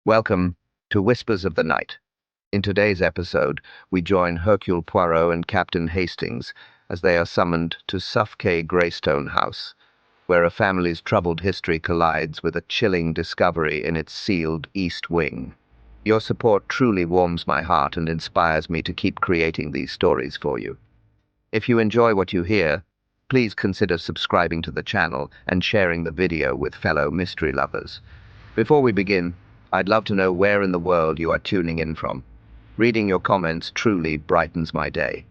Welcome to Whispers of the Night. In today's episode, we join Hercule Poirot and Captain Hastings as they are summoned to Suffolk Greystone House, where a family's troubled history collides with a chilling discovery in its sealed East Wing. Your support truly warms my heart and inspires me to keep creating these stories for you. If you enjoy what you hear, please consider subscribing to the channel and sharing the video with fellow mystery lovers. Before we begin, I'd love to know where in the world you are tuning in from. Reading your comments truly brightens my day.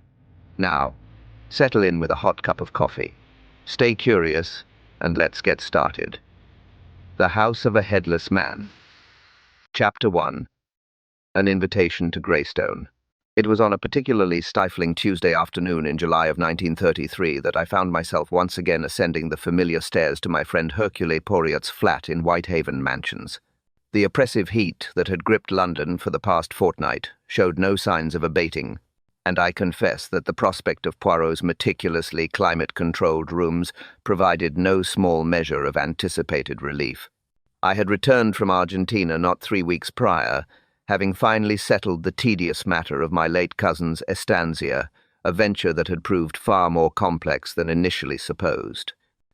Now, settle in with a hot cup of coffee. Stay curious, and let's get started. The House of a Headless Man. Chapter 1. An Invitation to Greystone. It was on a particularly stifling Tuesday afternoon in July of 1933 that I found myself once again ascending the familiar stairs to my friend Hercule Poirot's flat in Whitehaven Mansions. The oppressive heat that had gripped London for the past fortnight showed no signs of abating, and I confess that the prospect of Poirot's meticulously climate-controlled rooms provided no small measure of anticipated relief. I had returned from Argentina not 3 weeks prior, having finally settled the tedious matter of my late cousin's estancia, a venture that had proved far more complex than initially supposed.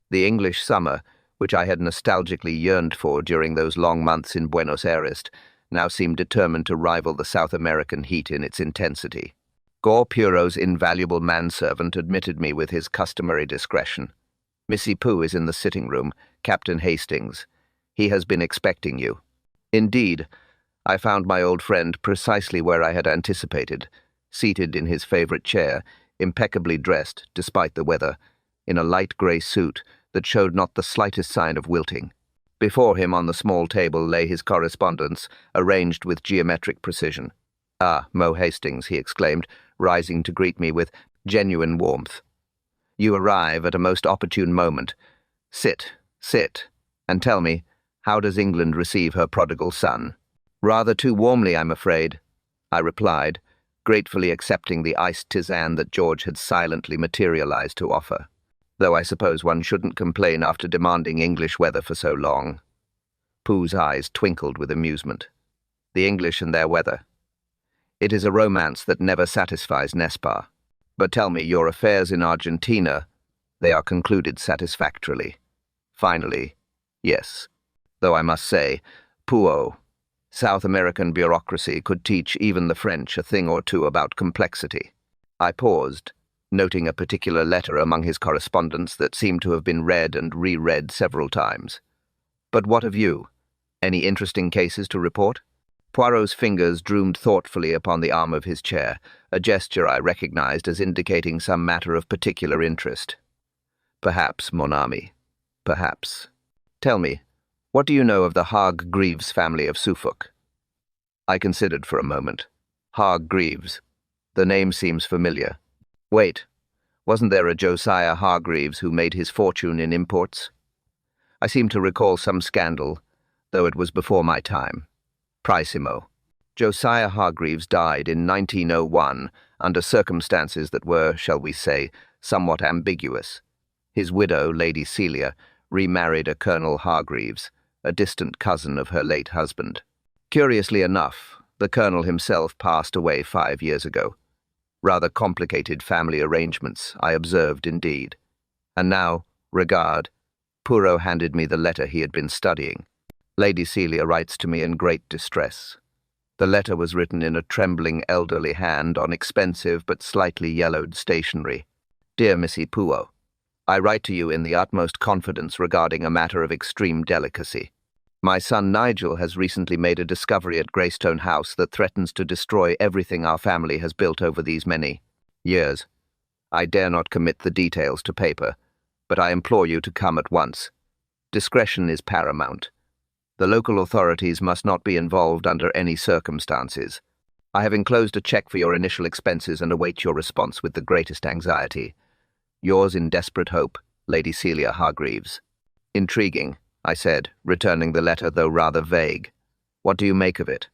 The English summer, which I had nostalgically yearned for during those long months in Buenos Aires, now seemed determined to rival the South American heat in its intensity. Gore Poirot's invaluable manservant admitted me with his customary discretion. "Missy Pooh is in the sitting room, Captain Hastings. He has been expecting you." Indeed, I found my old friend precisely where I had anticipated, seated in his favorite chair, impeccably dressed, despite the weather, in a light grey suit that showed not the slightest sign of wilting. Before him on the small table lay his correspondence, arranged with geometric precision. "Ah, Mo Hastings," he exclaimed, rising to greet me with genuine warmth. "You arrive at a most opportune moment. Sit, and tell me, how does England receive her prodigal son?" "Rather too warmly, I'm afraid," I replied, gratefully accepting the iced tisane that George had silently materialized to offer. Though I suppose one shouldn't complain after demanding English weather for so long. Pooh's eyes twinkled with amusement. The English and their weather. It is a romance that never satisfies, n'est pas? But tell me, your affairs in Argentina, they are concluded satisfactorily. Finally, yes. Though I must say, Poirot, South American bureaucracy could teach even the French a thing or two about complexity. I paused, noting a particular letter among his correspondence that seemed to have been read and reread several times. "But what of you? Any interesting cases to report?" Poirot's fingers droomed thoughtfully upon the arm of his chair, a gesture I recognized as indicating some matter of particular interest. "Perhaps, mon ami, perhaps. Tell me, what do you know of the Hargreaves family of Suffolk?" I considered for a moment. Hargreaves. The name seems familiar. Wait, wasn't there a Josiah Hargreaves who made his fortune in imports? I seem to recall some scandal, though it was before my time. Pricimo. Josiah Hargreaves died in 1901 under circumstances that were, shall we say, somewhat ambiguous. His widow, Lady Celia, remarried a Colonel Hargreaves, a distant cousin of her late husband. Curiously enough, the Colonel himself passed away 5 years ago. Rather complicated family arrangements, I observed indeed. And now, regard, Poirot handed me the letter he had been studying. Lady Celia writes to me in great distress. The letter was written in a trembling elderly hand on expensive but slightly yellowed stationery. "Dear Missy Poirot, I write to you in the utmost confidence regarding a matter of extreme delicacy. My son Nigel has recently made a discovery at Greystone House that threatens to destroy everything our family has built over these many years. I dare not commit the details to paper, but I implore you to come at once. Discretion is paramount. The local authorities must not be involved under any circumstances. I have enclosed a check for your initial expenses and await your response with the greatest anxiety. Yours in desperate hope, Lady Celia Hargreaves." "Intriguing," I said, returning the letter, though rather vague. "What do you make of it?"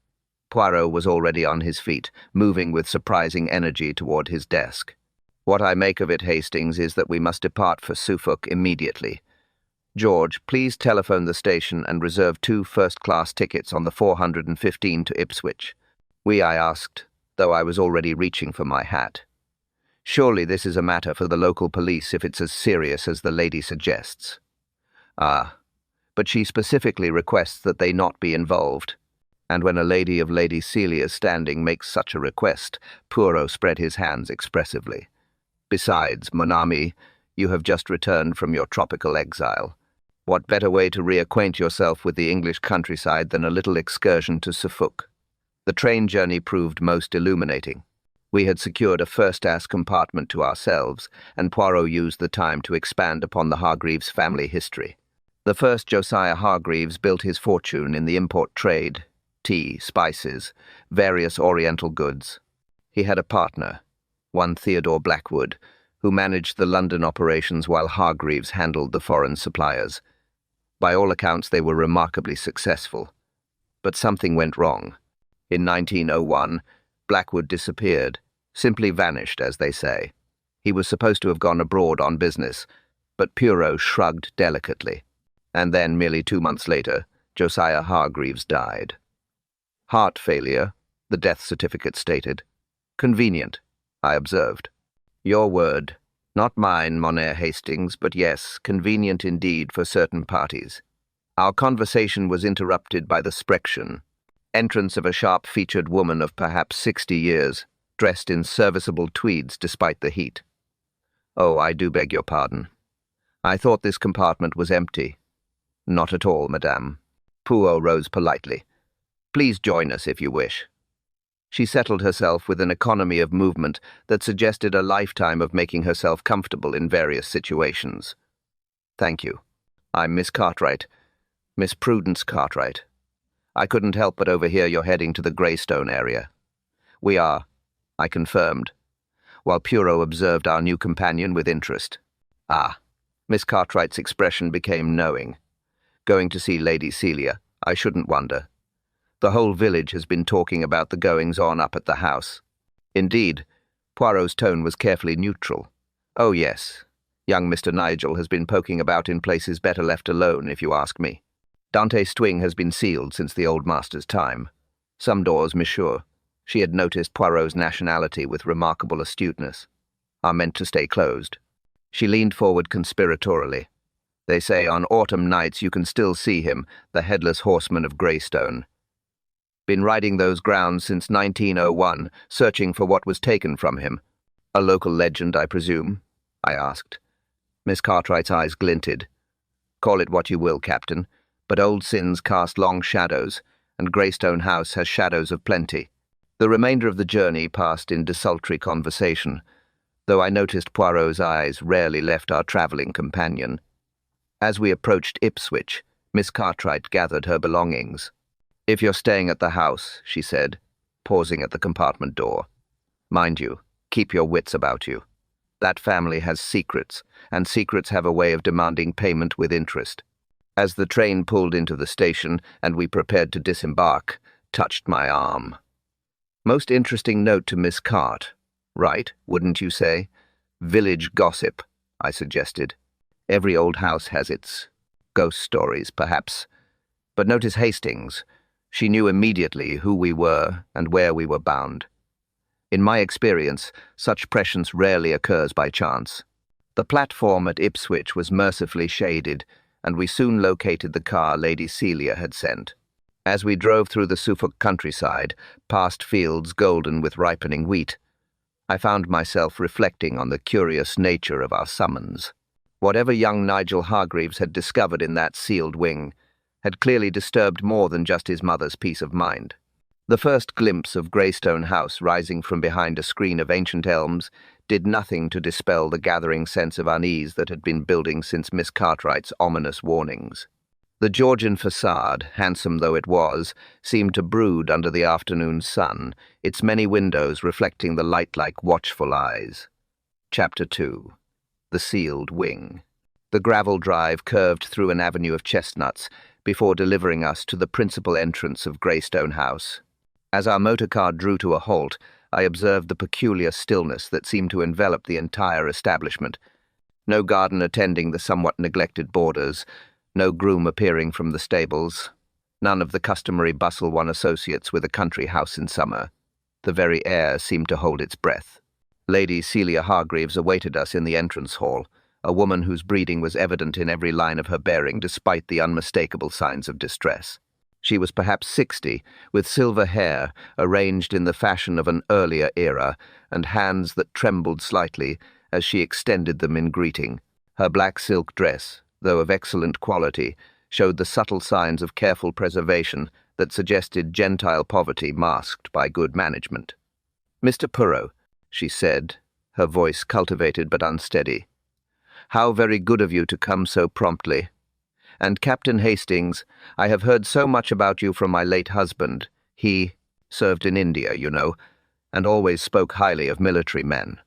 Poirot was already on his feet, moving with surprising energy toward his desk. "What I make of it, Hastings, is that we must depart for Suffolk immediately. George, please telephone the station and reserve 2 first-class tickets on the 415 to Ipswich. I asked, though I was already reaching for my hat. Surely this is a matter for the local police if it's as serious as the lady suggests. Ah, but she specifically requests that they not be involved. And when a lady of Lady Celia's standing makes such a request, Poirot spread his hands expressively. Besides, mon ami, you have just returned from your tropical exile. What better way to reacquaint yourself with the English countryside than a little excursion to Suffolk? The train journey proved most illuminating. We had secured a first-class compartment to ourselves, and Poirot used the time to expand upon the Hargreaves family history. The first Josiah Hargreaves built his fortune in the import trade, tea, spices, various oriental goods. He had a partner, one Theodore Blackwood, who managed the London operations while Hargreaves handled the foreign suppliers. By all accounts, they were remarkably successful. But something went wrong. In 1901, Blackwood disappeared, simply vanished, as they say. He was supposed to have gone abroad on business, but Poirot shrugged delicately. And then, merely 2 months later, Josiah Hargreaves died. Heart failure, the death certificate stated. Convenient, I observed. Your word, not mine, mon Herr Hastings, but yes, convenient indeed for certain parties. Our conversation was interrupted by the sprechen, entrance of a sharp-featured woman of perhaps 60 years, dressed in serviceable tweeds despite the heat. Oh, I do beg your pardon. I thought this compartment was empty. Not at all, madame. Poirot rose politely. Please join us if you wish. She settled herself with an economy of movement that suggested a lifetime of making herself comfortable in various situations. Thank you. I'm Miss Cartwright. Miss Prudence Cartwright. I couldn't help but overhear you're heading to the Greystone area. We are, I confirmed, while Poirot observed our new companion with interest. Ah, Miss Cartwright's expression became knowing. Going to see Lady Celia, I shouldn't wonder. The whole village has been talking about the goings-on up at the house. Indeed, Poirot's tone was carefully neutral. Oh yes, young Mr. Nigel has been poking about in places better left alone, if you ask me. Dante's twing has been sealed since the old master's time. Some doors, monsieur, she had noticed Poirot's nationality with remarkable astuteness, are meant to stay closed. She leaned forward conspiratorially. They say on autumn nights you can still see him, the headless horseman of Greystone. Been riding those grounds since 1901, searching for what was taken from him. A local legend, I presume? I asked. Miss Cartwright's eyes glinted. Call it what you will, Captain, but old sins cast long shadows, and Greystone House has shadows of plenty. The remainder of the journey passed in desultory conversation, though I noticed Poirot's eyes rarely left our travelling companion. As we approached Ipswich, Miss Cartwright gathered her belongings. If you're staying at the house, she said, pausing at the compartment door. Mind you, keep your wits about you. That family has secrets, and secrets have a way of demanding payment with interest. As the train pulled into the station and we prepared to disembark, touched my arm. Most interesting note to Miss Cart. Right, wouldn't you say? Village gossip, I suggested. Every old house has its ghost stories, perhaps. But notice Hastings. She knew immediately who we were and where we were bound. In my experience, such prescience rarely occurs by chance. The platform at Ipswich was mercifully shaded, and we soon located the car Lady Celia had sent. As we drove through the Suffolk countryside, past fields golden with ripening wheat, I found myself reflecting on the curious nature of our summons. Whatever young Nigel Hargreaves had discovered in that sealed wing had clearly disturbed more than just his mother's peace of mind. The first glimpse of Greystone House rising from behind a screen of ancient elms did nothing to dispel the gathering sense of unease that had been building since Miss Cartwright's ominous warnings. The Georgian facade, handsome though it was, seemed to brood under the afternoon sun, its many windows reflecting the light like watchful eyes. Chapter 2. The Sealed Wing. The gravel drive curved through an avenue of chestnuts before delivering us to the principal entrance of Greystone House. As our motorcar drew to a halt, I observed the peculiar stillness that seemed to envelop the entire establishment. No gardener tending the somewhat neglected borders, no groom appearing from the stables, none of the customary bustle one associates with a country house in summer. The very air seemed to hold its breath. Lady Celia Hargreaves awaited us in the entrance hall, a woman whose breeding was evident in every line of her bearing despite the unmistakable signs of distress. She was perhaps 60, with silver hair arranged in the fashion of an earlier era, and hands that trembled slightly as she extended them in greeting. Her black silk dress, though of excellent quality, showed the subtle signs of careful preservation that suggested gentile poverty masked by good management. "Mr. Poirot," she said, her voice cultivated but unsteady. "How very good of you to come so promptly. And Captain Hastings, I have heard so much about you from my late husband. He served in India, you know, and always spoke highly of military men."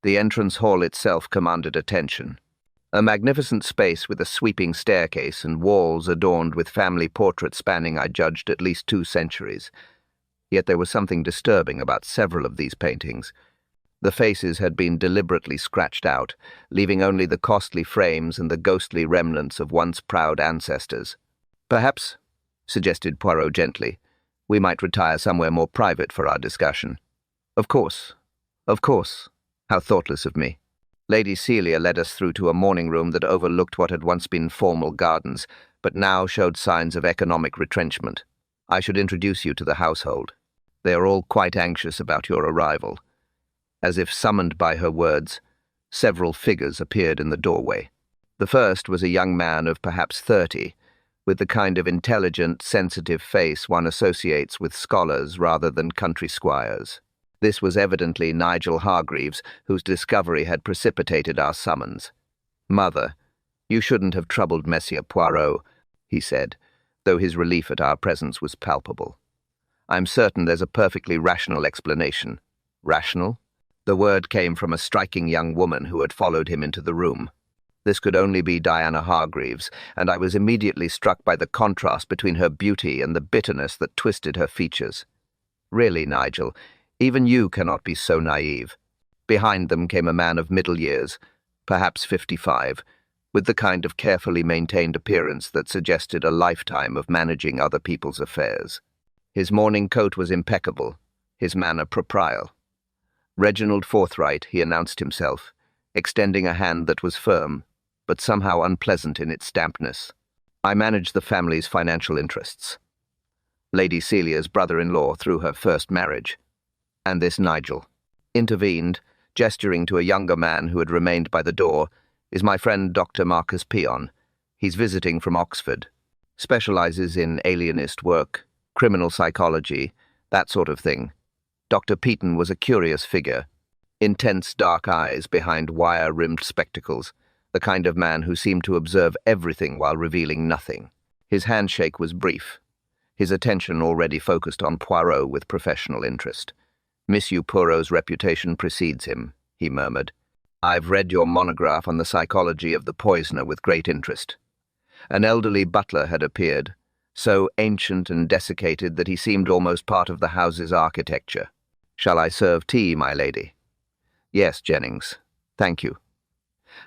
The entrance hall itself commanded attention. A magnificent space with a sweeping staircase and walls adorned with family portraits spanning, I judged, at least 2 centuries. Yet there was something disturbing about several of these paintings. The faces had been deliberately scratched out, leaving only the costly frames and the ghostly remnants of once proud ancestors. "Perhaps," suggested Poirot gently, "we might retire somewhere more private for our discussion." Of course. How thoughtless of me." Lady Celia led us through to a morning room that overlooked what had once been formal gardens, but now showed signs of economic retrenchment. "I should introduce you to the household. They are all quite anxious about your arrival." As if summoned by her words, several figures appeared in the doorway. The first was a young man of perhaps 30, with the kind of intelligent, sensitive face one associates with scholars rather than country squires. This was evidently Nigel Hargreaves, whose discovery had precipitated our summons. "Mother, you shouldn't have troubled Monsieur Poirot," he said, though his relief at our presence was palpable. "I'm certain there's a perfectly rational explanation." Rational? The word came from a striking young woman who had followed him into the room. This could only be Diana Hargreaves, and I was immediately struck by the contrast between her beauty and the bitterness that twisted her features. "Really, Nigel, even you cannot be so naive." Behind them came a man of middle years, perhaps 55, with the kind of carefully maintained appearance that suggested a lifetime of managing other people's affairs. His morning coat was impeccable, his manner proprial. "Reginald Forthright," he announced himself, extending a hand that was firm, but somehow unpleasant in its dampness. "I manage the family's financial interests. Lady Celia's brother-in-law through her first marriage." And this Nigel intervened, gesturing to a younger man who had remained by the door, "is my friend Dr. Marcus Peon. He's visiting from Oxford. Specializes in alienist work, criminal psychology, that sort of thing." Dr. Peton was a curious figure, intense dark eyes behind wire-rimmed spectacles, the kind of man who seemed to observe everything while revealing nothing. His handshake was brief, his attention already focused on Poirot with professional interest. "Monsieur Poirot's reputation precedes him," he murmured. "I've read your monograph on the psychology of the poisoner with great interest." An elderly butler had appeared, so ancient and desiccated that he seemed almost part of the house's architecture. "Shall I serve tea, my lady?" "Yes, Jennings. Thank you."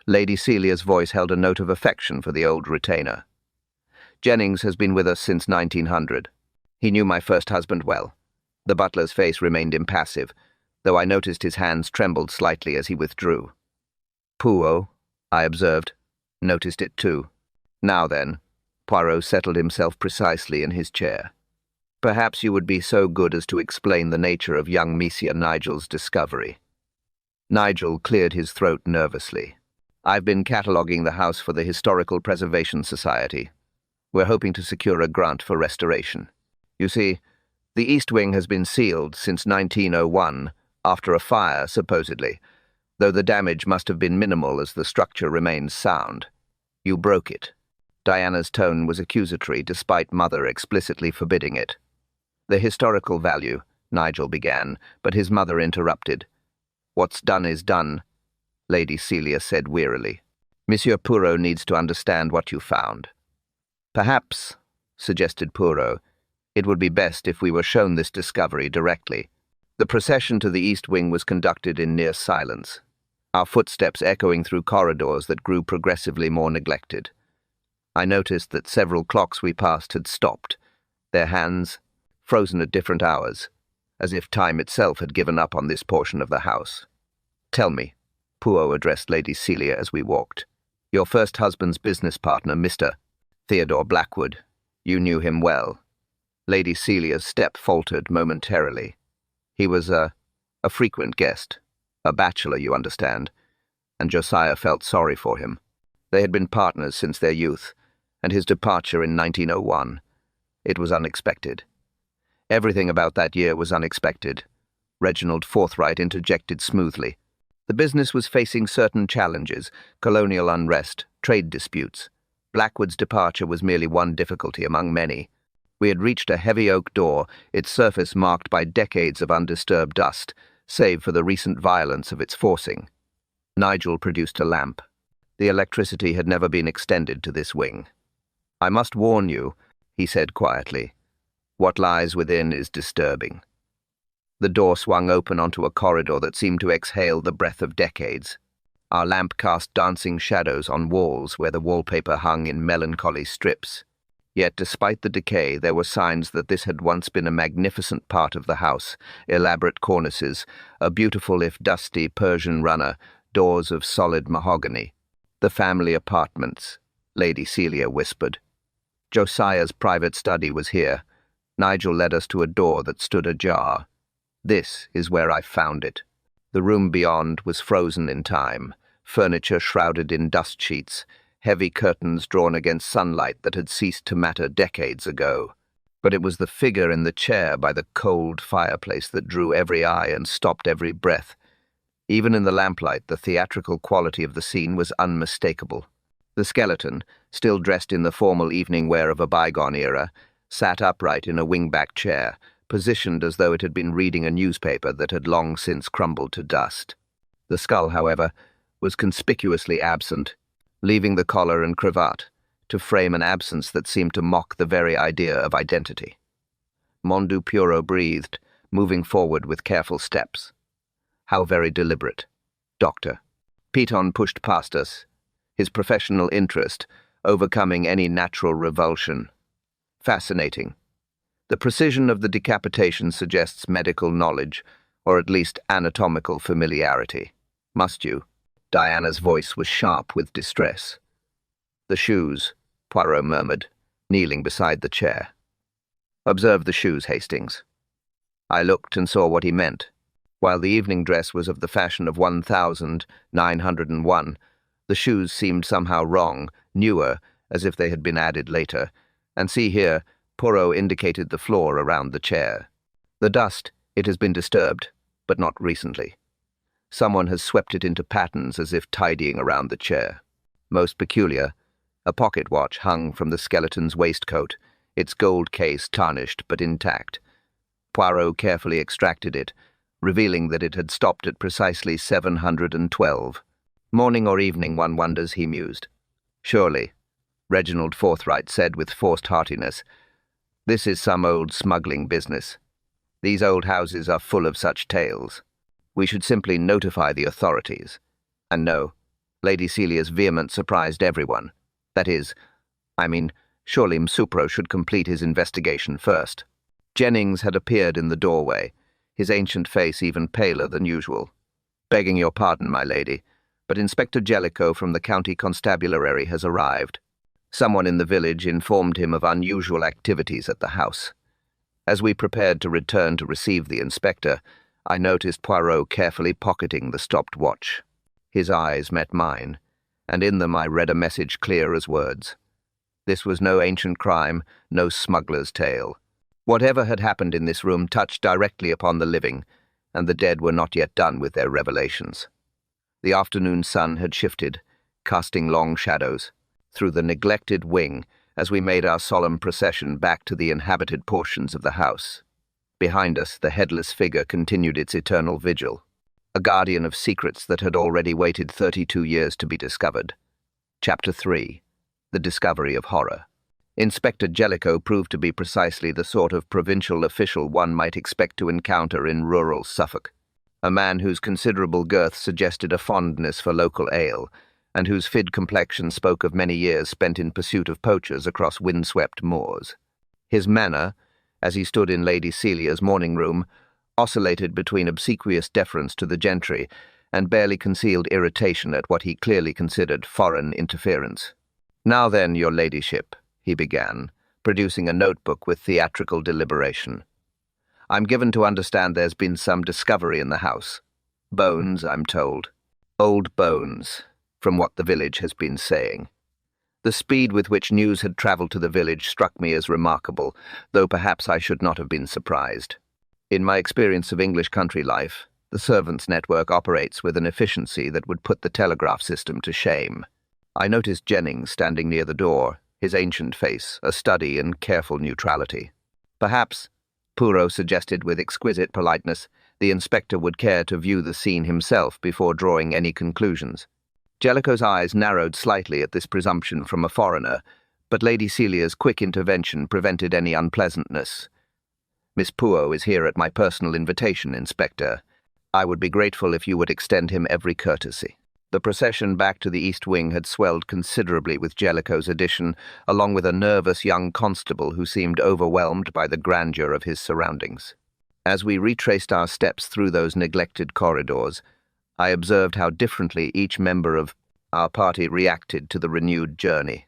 Lady Celia's voice held a note of affection for the old retainer. "Jennings has been with us since 1900. He knew my first husband well." The butler's face remained impassive, though I noticed his hands trembled slightly as he withdrew. "Poirot," I observed, noticed it too. "Now then." Poirot settled himself precisely in his chair. "Perhaps you would be so good as to explain the nature of young Monsieur Nigel's discovery." Nigel cleared his throat nervously. "I've been cataloguing the house for the Historical Preservation Society. We're hoping to secure a grant for restoration. You see, the East Wing has been sealed since 1901, after a fire, supposedly, though the damage must have been minimal as the structure remains sound. You broke it." Diana's tone was accusatory, despite Mother explicitly forbidding it. "The historical value," Nigel began, but his mother interrupted. "What's done is done," Lady Celia said wearily. "Monsieur Poirot needs to understand what you found." "Perhaps," suggested Poirot, "it would be best if we were shown this discovery directly." The procession to the East Wing was conducted in near silence. our footsteps echoing through corridors that grew progressively more neglected. I noticed that several clocks we passed had stopped, their hands frozen at different hours, as if time itself had given up on this portion of the house. "Tell me," Poirot addressed Lady Celia as we walked. "Your first husband's business partner, Mr. Theodore Blackwood. You knew him well." Lady Celia's step faltered momentarily. "He was a frequent guest. A bachelor, you understand." And Josiah felt sorry for him. They had been partners since their youth, and his departure in 1901. It was unexpected. Everything about that year was unexpected, Reginald Forthright interjected smoothly. The business was facing certain challenges: colonial unrest, trade disputes. Blackwood's departure was merely one difficulty among many. We had reached a heavy oak door, its surface marked by decades of undisturbed dust, save for the recent violence of its forcing. Nigel produced a lamp. The electricity had never been extended to this wing. "I must warn you," he said quietly. "What lies within is disturbing." The door swung open onto a corridor that seemed to exhale the breath of decades. Our lamp cast dancing shadows on walls where the wallpaper hung in melancholy strips. Yet despite the decay, there were signs that this had once been a magnificent part of the house: elaborate cornices, a beautiful if dusty Persian runner, doors of solid mahogany. "The family apartments," Lady Celia whispered. "Josiah's private study was here." Nigel led us to a door that stood ajar. "This is where I found it." The room beyond was frozen in time, furniture shrouded in dust sheets, heavy curtains drawn against sunlight that had ceased to matter decades ago. But it was the figure in the chair by the cold fireplace that drew every eye and stopped every breath. Even in the lamplight, the theatrical quality of the scene was unmistakable. The skeleton, still dressed in the formal evening wear of a bygone era, sat upright in a wing-back chair, positioned as though it had been reading a newspaper that had long since crumbled to dust. The skull, however, was conspicuously absent, leaving the collar and cravat to frame an absence that seemed to mock the very idea of identity. Mondu Poirot breathed, moving forward with careful steps. "How very deliberate, Doctor." Piton pushed past us, his professional interest overcoming any natural revulsion. "Fascinating. The precision of the decapitation suggests medical knowledge, or at least anatomical familiarity. Must you?" Diana's voice was sharp with distress. "The shoes," Poirot murmured, kneeling beside the chair. "Observe the shoes, Hastings." I looked and saw what he meant. While the evening dress was of the fashion of 1901, the shoes seemed somehow wrong, newer, as if they had been added later. And see here, Poirot indicated the floor around the chair. "The dust, it has been disturbed, but not recently. Someone has swept it into patterns as if tidying around the chair. Most peculiar, a pocket watch hung from the skeleton's waistcoat, its gold case tarnished but intact. Poirot carefully extracted it, revealing that it had stopped at precisely 712. Morning or evening, one wonders, he mused. "Surely," Reginald Forthright said with forced heartiness. "This is some old smuggling business. These old houses are full of such tales. We should simply notify the authorities." And no, Lady Celia's vehemence surprised everyone. That is, surely Msupro should complete his investigation first. Jennings had appeared in the doorway, his ancient face even paler than usual. "Begging your pardon, my lady, but Inspector Jellicoe from the County Constabulary has arrived. Someone in the village informed him of unusual activities at the house." As we prepared to return to receive the inspector, I noticed Poirot carefully pocketing the stopped watch. His eyes met mine, and in them I read a message clear as words. This was no ancient crime, no smuggler's tale. Whatever had happened in this room touched directly upon the living, and the dead were not yet done with their revelations. The afternoon sun had shifted, casting long shadows through the neglected wing as we made our solemn procession back to the inhabited portions of the house. Behind us, the headless figure continued its eternal vigil, a guardian of secrets that had already waited 32 years to be discovered. Chapter 3. The Discovery of Horror. Inspector Jellicoe proved to be precisely the sort of provincial official one might expect to encounter in rural Suffolk. a man whose considerable girth suggested a fondness for local ale, and whose fid complexion spoke of many years spent in pursuit of poachers across windswept moors. His manner, as he stood in Lady Celia's morning-room, oscillated between obsequious deference to the gentry and barely concealed irritation at what he clearly considered foreign interference. "Now then, your ladyship," he began, producing a notebook with theatrical deliberation. "I'm given to understand there's been some discovery in the house. Bones, I'm told. Old bones, from what the village has been saying." The speed with which news had travelled to the village struck me as remarkable, though perhaps I should not have been surprised. In my experience of English country life, the servants' network operates with an efficiency that would put the telegraph system to shame. I noticed Jennings standing near the door, his ancient face a study in careful neutrality. Perhaps, Poirot suggested with exquisite politeness, the inspector would care to view the scene himself before drawing any conclusions. Jellicoe's eyes narrowed slightly at this presumption from a foreigner, but Lady Celia's quick intervention prevented any unpleasantness. "Miss Poirot is here at my personal invitation, Inspector. I would be grateful if you would extend him every courtesy." The procession back to the East Wing had swelled considerably with Jellicoe's addition, along with a nervous young constable who seemed overwhelmed by the grandeur of his surroundings. As we retraced our steps through those neglected corridors, I observed how differently each member of our party reacted to the renewed journey.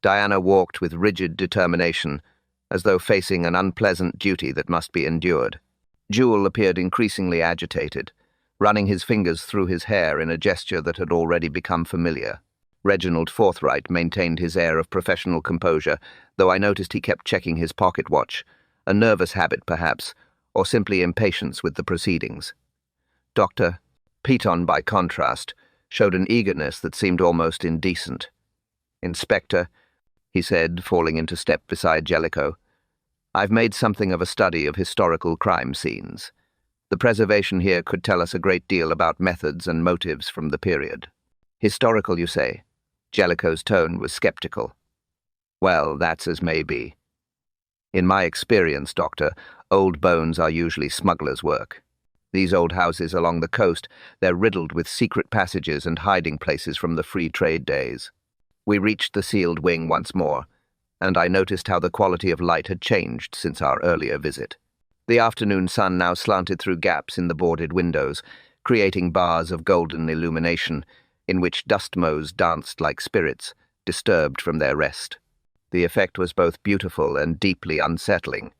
Diana walked with rigid determination, as though facing an unpleasant duty that must be endured. Jewel appeared increasingly agitated, running his fingers through his hair in a gesture that had already become familiar. Reginald Forthright maintained his air of professional composure, though I noticed he kept checking his pocket watch, a nervous habit perhaps, or simply impatience with the proceedings. Dr. Peton, by contrast, showed an eagerness that seemed almost indecent. "Inspector," he said, falling into step beside Jellicoe, "I've made something of a study of historical crime scenes. The preservation here could tell us a great deal about methods and motives from the period." "Historical, you say?" Jellicoe's tone was skeptical. "Well, that's as may be. In my experience, Doctor, old bones are usually smugglers' work. These old houses along the coast, they're riddled with secret passages and hiding places from the free trade days." We reached the sealed wing once more, and I noticed how the quality of light had changed since our earlier visit. The afternoon sun now slanted through gaps in the boarded windows, creating bars of golden illumination, in which dust motes danced like spirits, disturbed from their rest. The effect was both beautiful and deeply unsettling.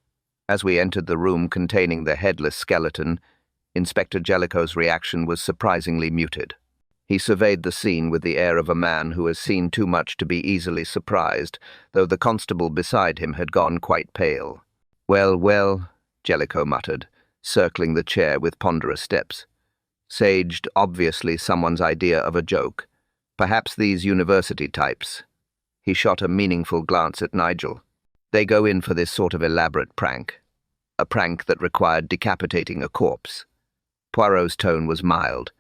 As we entered the room containing the headless skeleton, Inspector Jellicoe's reaction was surprisingly muted. He surveyed the scene with the air of a man who has seen too much to be easily surprised, though the constable beside him had gone quite pale. "Well, well," Jellicoe muttered, circling the chair with ponderous steps. "Saged, obviously someone's idea of a joke. Perhaps these university types." He shot a meaningful glance at Nigel. "They go in for this sort of elaborate prank. A prank that required decapitating a corpse." Poirot's tone was mild,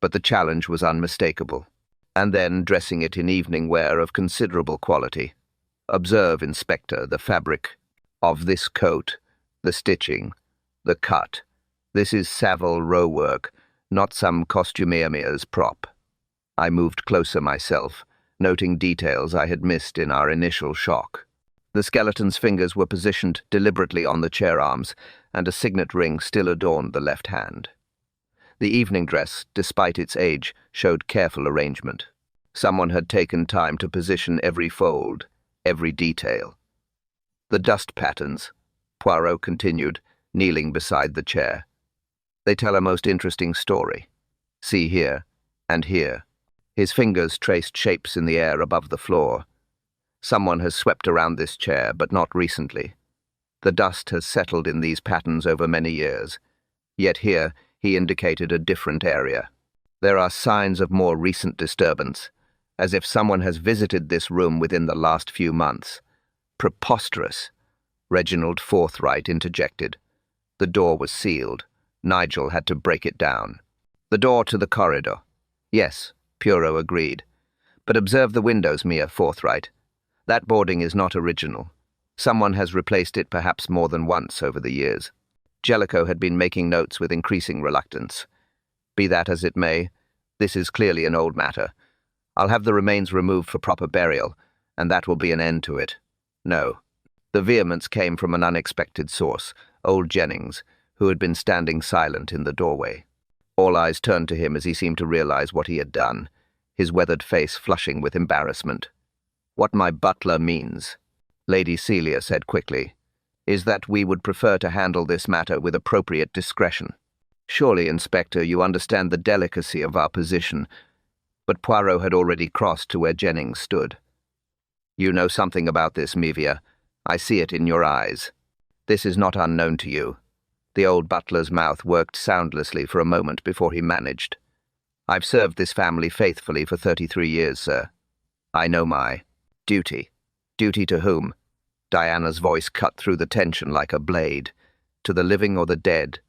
but the challenge was unmistakable. "And then dressing it in evening wear of considerable quality. Observe, Inspector, the fabric of this coat, the stitching, the cut. This is Savile Row work, not some costumer's prop." I moved closer myself, noting details I had missed in our initial shock. The skeleton's fingers were positioned deliberately on the chair arms, and a signet ring still adorned the left hand. The evening dress, despite its age, showed careful arrangement. Someone had taken time to position every fold, every detail. "The dust patterns," Poirot continued, kneeling beside the chair. "They tell a most interesting story. See here, and here." His fingers traced shapes in the air above the floor. "Someone has swept around this chair, but not recently. The dust has settled in these patterns over many years. Yet here, he indicated a different area. There are signs of more recent disturbance, as if someone has visited this room within the last few months." "Preposterous," Reginald Forthright interjected. The door was sealed. Nigel had to break it down. "The door to the corridor." "Yes," Poirot agreed. "But observe the windows, Mia Forthright. That boarding is not original. Someone has replaced it perhaps more than once over the years." Jellicoe had been making notes with increasing reluctance. Be that as it may, this is clearly an old matter. I'll have the remains removed for proper burial, and that will be an end to it. No. The vehemence came from an unexpected source, old Jennings, who had been standing silent in the doorway. All eyes turned to him as he seemed to realize what he had done, his weathered face flushing with embarrassment. "What my butler means," Lady Celia said quickly, "is that we would prefer to handle this matter with appropriate discretion. Surely, Inspector, you understand the delicacy of our position." But Poirot had already crossed to where Jennings stood. "You know something about this, Mevia. I see it in your eyes. This is not unknown to you." The old butler's mouth worked soundlessly for a moment before he managed. "I've served this family faithfully for 33 years, sir. I know my duty." "Duty to whom?" Diana's voice cut through the tension like a blade. "To the living or the dead,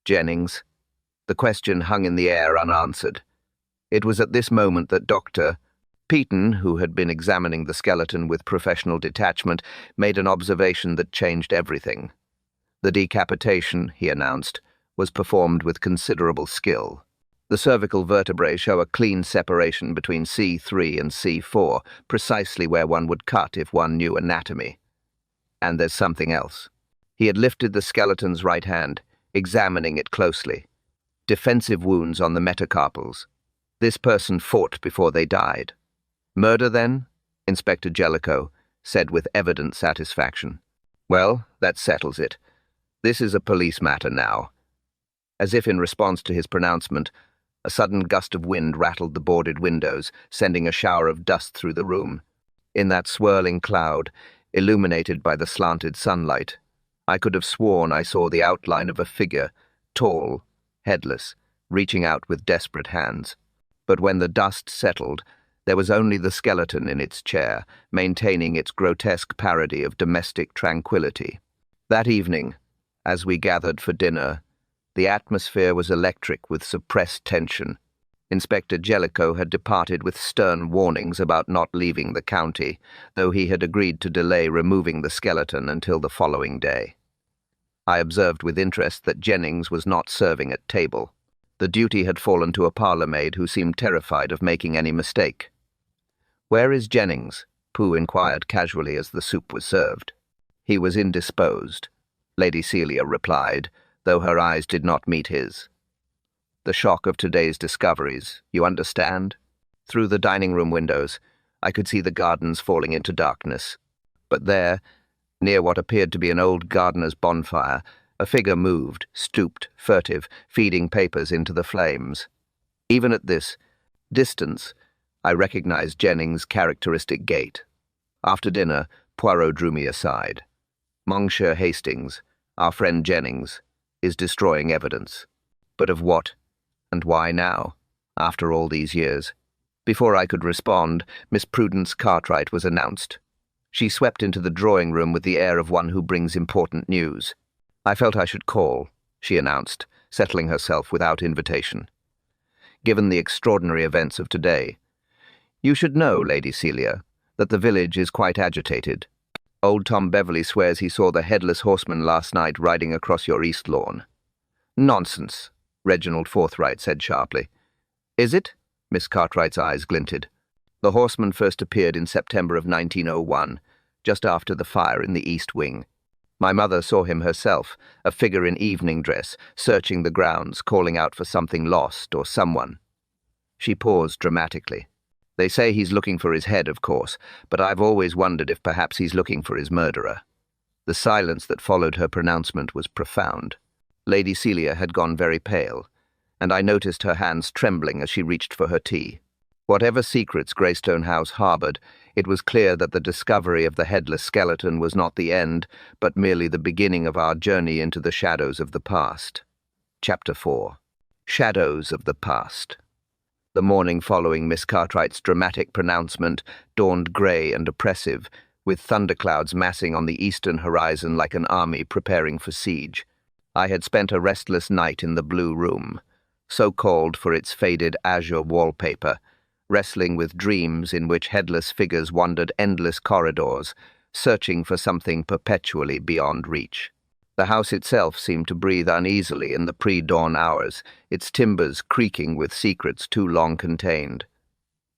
Jennings?" The question hung in the air unanswered. It was at this moment that Dr. Peaton, who had been examining the skeleton with professional detachment, made an observation that changed everything. The decapitation, he announced, was performed with considerable skill. The cervical vertebrae show a clean separation between C3 and C4, precisely where one would cut if one knew anatomy. And there's something else. He had lifted the skeleton's right hand, examining it closely. Defensive wounds on the metacarpals. This person fought before they died. "Murder, then?" Inspector Jellicoe said with evident satisfaction. "Well, that settles it. This is a police matter now." As if in response to his pronouncement, a sudden gust of wind rattled the boarded windows, sending a shower of dust through the room. In that swirling cloud, illuminated by the slanted sunlight, I could have sworn I saw the outline of a figure, tall, headless, reaching out with desperate hands. But when the dust settled, there was only the skeleton in its chair, maintaining its grotesque parody of domestic tranquility. That evening, as we gathered for dinner, the atmosphere was electric with suppressed tension. Inspector Jellicoe had departed with stern warnings about not leaving the county, though he had agreed to delay removing the skeleton until the following day. I observed with interest that Jennings was not serving at table. The duty had fallen to a parlour-maid who seemed terrified of making any mistake. "Where is Jennings?" Pooh inquired casually as the soup was served. "He was indisposed," Lady Celia replied, though her eyes did not meet his. "The shock of today's discoveries, you understand?" Through the dining-room windows, I could see the gardens falling into darkness. But there, near what appeared to be an old gardener's bonfire, a figure moved, stooped, furtive, feeding papers into the flames. Even at this distance, I recognized Jennings' characteristic gait. After dinner, Poirot drew me aside. "Monsieur Hastings, our friend Jennings, is destroying evidence. But of what? And why now, after all these years?" Before I could respond, Miss Prudence Cartwright was announced. She swept into the drawing-room with the air of one who brings important news. "I felt I should call," she announced, settling herself without invitation. "Given the extraordinary events of today, you should know, Lady Celia, that the village is quite agitated. Old Tom Beverley swears he saw the Headless Horseman last night riding across your east lawn." "Nonsense," Reginald Forthright said sharply. "Is it?" Miss Cartwright's eyes glinted. "The horseman first appeared in September of 1901, just after the fire in the East Wing. My mother saw him herself, a figure in evening dress, searching the grounds, calling out for something lost or someone." She paused dramatically. "They say he's looking for his head, of course, but I've always wondered if perhaps he's looking for his murderer." The silence that followed her pronouncement was profound. Lady Celia had gone very pale, and I noticed her hands trembling as she reached for her tea. Whatever secrets Greystone House harbored, it was clear that the discovery of the headless skeleton was not the end, but merely the beginning of our journey into the shadows of the past. Chapter 4. Shadows of the Past. The morning following Miss Cartwright's dramatic pronouncement dawned grey and oppressive, with thunderclouds massing on the eastern horizon like an army preparing for siege. I had spent a restless night in the Blue Room, so called for its faded azure wallpaper, wrestling with dreams in which headless figures wandered endless corridors, searching for something perpetually beyond reach. The house itself seemed to breathe uneasily in the pre-dawn hours, its timbers creaking with secrets too long contained.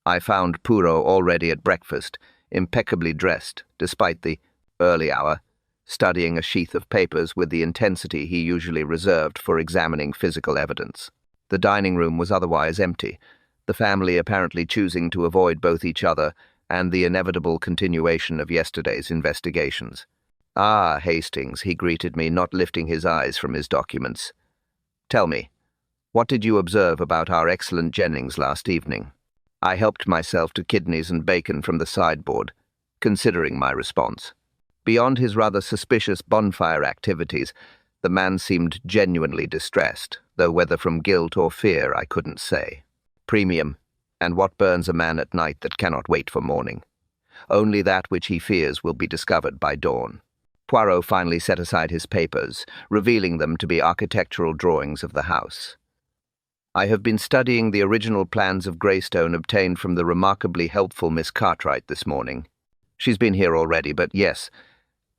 I found Poirot already at breakfast, impeccably dressed, despite the early hour, studying a sheath of papers with the intensity he usually reserved for examining physical evidence. The dining room was otherwise empty, the family apparently choosing to avoid both each other and the inevitable continuation of yesterday's investigations. "Ah, Hastings," he greeted me, not lifting his eyes from his documents. "Tell me, what did you observe about our excellent Jennings last evening?" I helped myself to kidneys and bacon from the sideboard, considering my response. Beyond his rather suspicious bonfire activities, the man seemed genuinely distressed, though whether from guilt or fear I couldn't say. Premium, and what burns a man at night that cannot wait for morning? Only that which he fears will be discovered by dawn. Poirot finally set aside his papers, revealing them to be architectural drawings of the house. "I have been studying the original plans of Greystone obtained from the remarkably helpful Miss Cartwright this morning. She's been here already, but yes,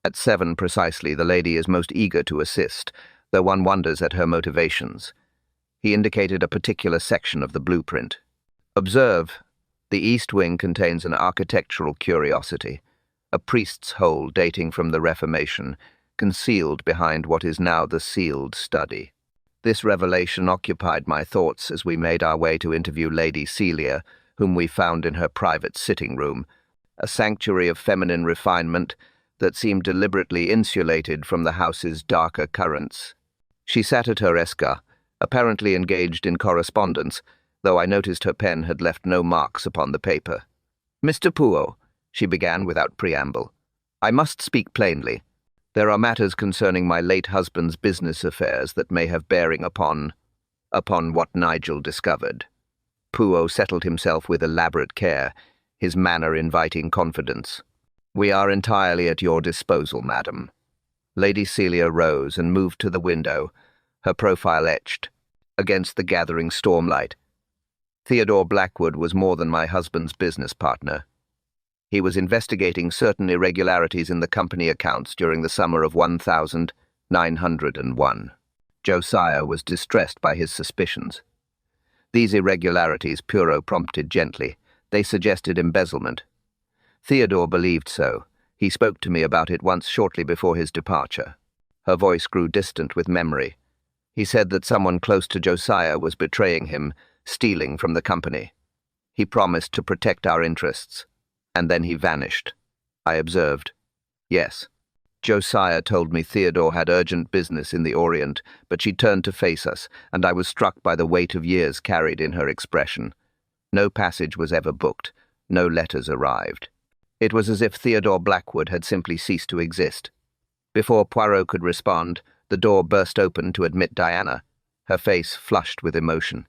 at 7 precisely the lady is most eager to assist, though one wonders at her motivations." He indicated a particular section of the blueprint. "Observe, the east wing contains an architectural curiosity, a priest's hole dating from the Reformation, concealed behind what is now the sealed study." This revelation occupied my thoughts as we made our way to interview Lady Celia, whom we found in her private sitting room, a sanctuary of feminine refinement that seemed deliberately insulated from the house's darker currents. She sat at her esca, apparently engaged in correspondence, though I noticed her pen had left no marks upon the paper. "Mr. Poirot," she began without preamble, "I must speak plainly. There are matters concerning my late husband's business affairs that may have bearing upon what Nigel discovered." Poirot settled himself with elaborate care, his manner inviting confidence. "We are entirely at your disposal, madam." Lady Celia rose and moved to the window, her profile etched against the gathering stormlight. Theodore Blackwood was more than my husband's business partner. He was investigating certain irregularities in the company accounts during the summer of 1901. Josiah was distressed by his suspicions. These irregularities, Poirot prompted gently. They suggested embezzlement. Theodore believed so. He spoke to me about it once shortly before his departure. Her voice grew distant with memory. He said that someone close to Josiah was betraying him, stealing from the company. He promised to protect our interests. And then he vanished. I observed. "Yes." Josiah told me Theodore had urgent business in the Orient, but she turned to face us, and I was struck by the weight of years carried in her expression. No passage was ever booked. No letters arrived. It was as if Theodore Blackwood had simply ceased to exist. Before Poirot could respond, the door burst open to admit Diana, her face flushed with emotion.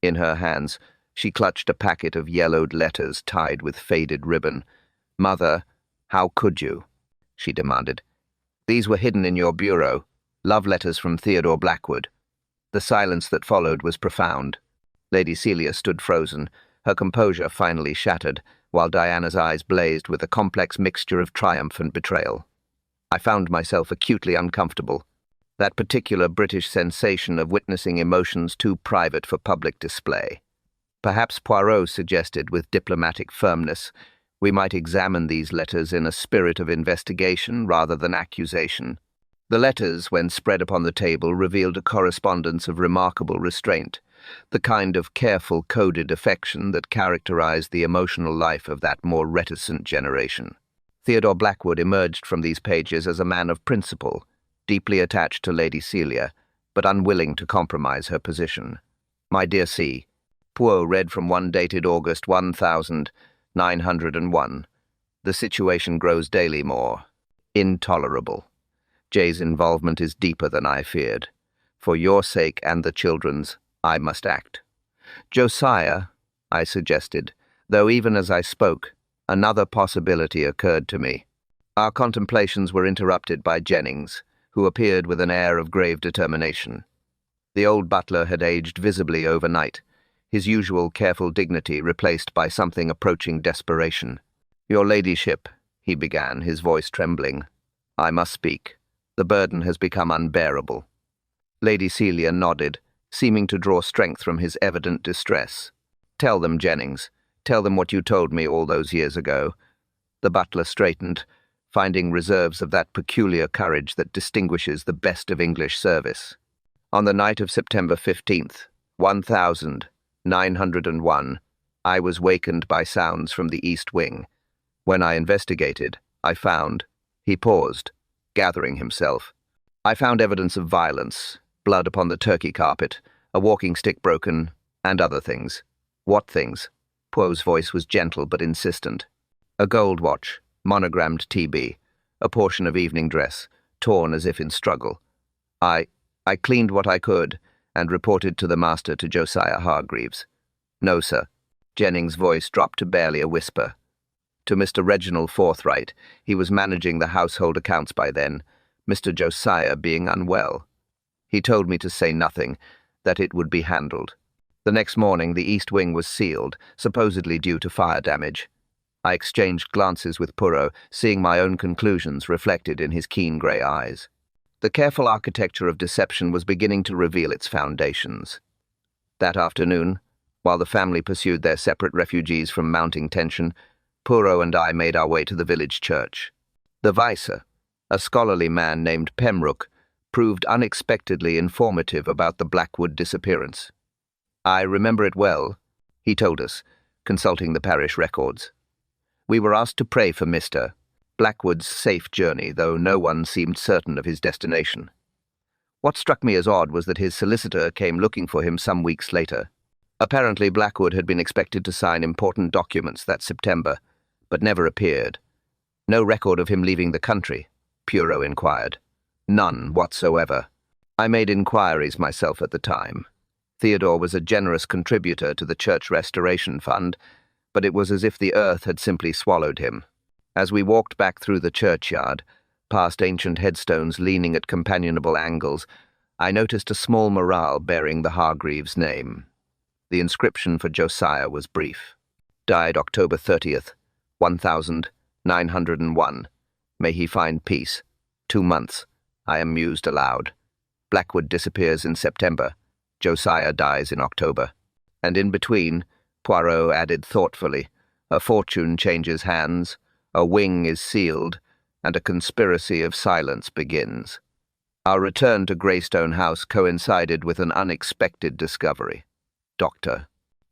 In her hands, she clutched a packet of yellowed letters tied with faded ribbon. "Mother, how could you?" she demanded. "These were hidden in your bureau, love letters from Theodore Blackwood." The silence that followed was profound. Lady Celia stood frozen, her composure finally shattered, while Diana's eyes blazed with a complex mixture of triumph and betrayal. I found myself acutely uncomfortable. That particular British sensation of witnessing emotions too private for public display. Perhaps Poirot suggested with diplomatic firmness, we might examine these letters in a spirit of investigation rather than accusation. The letters, when spread upon the table, revealed a correspondence of remarkable restraint, the kind of careful, coded affection that characterized the emotional life of that more reticent generation. Theodore Blackwood emerged from these pages as a man of principle, deeply attached to Lady Celia, but unwilling to compromise her position. "My dear C." Poirot read from one dated August 1901. "The situation grows daily more intolerable. Jay's involvement is deeper than I feared. For your sake and the children's, I must act." "Josiah," I suggested, though even as I spoke, another possibility occurred to me. Our contemplations were interrupted by Jennings, who appeared with an air of grave determination. The old butler had aged visibly overnight, his usual careful dignity replaced by something approaching desperation. "Your ladyship," he began, his voice trembling. "I must speak." The burden has become unbearable." Lady Celia nodded, seeming to draw strength from his evident distress. "Tell them, Jennings. Tell them what you told me all those years ago." The butler straightened, finding reserves of that peculiar courage that distinguishes the best of English service. "On the night of September 15th, 1901, I was wakened by sounds from the east wing. When I investigated, I found—" He paused, gathering himself. "I found evidence of violence, blood upon the turkey carpet, a walking stick broken, and other things." "What things?" Poirot's voice was gentle but insistent. "A gold watch, monogrammed TB, a portion of evening dress, torn as if in struggle. I cleaned what I could and reported to the master, to Josiah Hargreaves." "No, sir." Jennings' voice dropped to barely a whisper. "To Mr. Reginald Forthright. He was managing the household accounts by then, Mr. Josiah being unwell. He told me to say nothing, that it would be handled. The next morning the east wing was sealed, supposedly due to fire damage. I exchanged glances with Poirot, seeing my own conclusions reflected in his keen grey eyes. The careful architecture of deception was beginning to reveal its foundations. That afternoon, while the family pursued their separate refugees from mounting tension, Poirot and I made our way to the village church. The vicar, a scholarly man named Pembroke, proved unexpectedly informative about the Blackwood disappearance. "I remember it well," he told us, consulting the parish records. "We were asked to pray for Mr. Blackwood's safe journey, though no one seemed certain of his destination. What struck me as odd was that his solicitor came looking for him some weeks later. Apparently Blackwood had been expected to sign important documents that September, but never appeared. "No record of him leaving the country?" Poirot inquired. "None whatsoever. I made inquiries myself at the time. Theodore was a generous contributor to the Church Restoration Fund, but it was as if the earth had simply swallowed him." As we walked back through the churchyard, past ancient headstones leaning at companionable angles, I noticed a small mural bearing the Hargreaves' name. The inscription for Josiah was brief. "Died October 30th, 1901. May he find peace. 2 months." I mused aloud. "Blackwood disappears in September. Josiah dies in October. And in between," Poirot added thoughtfully, "a fortune changes hands, a wing is sealed, and a conspiracy of silence begins." Our return to Greystone House coincided with an unexpected discovery. Dr.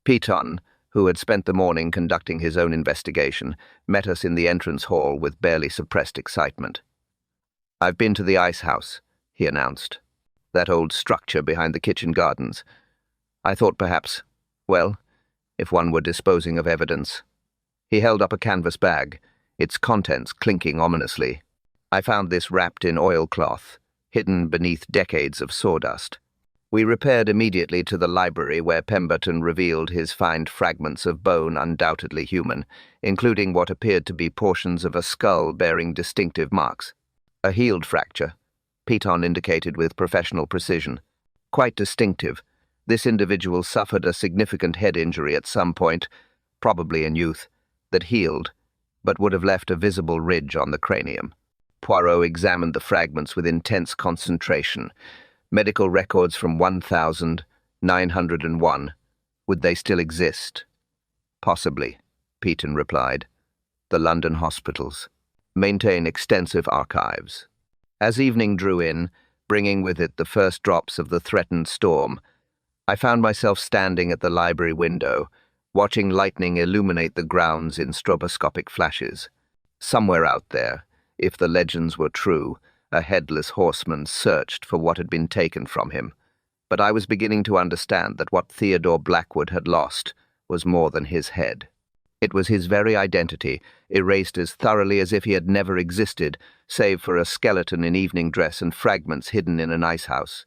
Piton, who had spent the morning conducting his own investigation, met us in the entrance hall with barely suppressed excitement. "I've been to the ice house," he announced. "That old structure behind the kitchen gardens. I thought perhaps, well, if one were disposing of evidence." He held up a canvas bag, its contents clinking ominously. "I found this wrapped in oilcloth, hidden beneath decades of sawdust." We repaired immediately to the library, where Pemberton revealed his find fragments of bone undoubtedly human, including what appeared to be portions of a skull bearing distinctive marks. "A healed fracture," Piton indicated with professional precision. "Quite distinctive. This individual suffered a significant head injury at some point, probably in youth, that healed, but would have left a visible ridge on the cranium." Poirot examined the fragments with intense concentration. "Medical records from 1901. Would they still exist?" "Possibly," Piton replied. "The London hospitals maintain extensive archives." As evening drew in, bringing with it the first drops of the threatened storm, I found myself standing at the library window, watching lightning illuminate the grounds in stroboscopic flashes. Somewhere out there, if the legends were true, a headless horseman searched for what had been taken from him. But I was beginning to understand that what Theodore Blackwood had lost was more than his head. It was his very identity, erased as thoroughly as if he had never existed, save for a skeleton in evening dress and fragments hidden in an icehouse.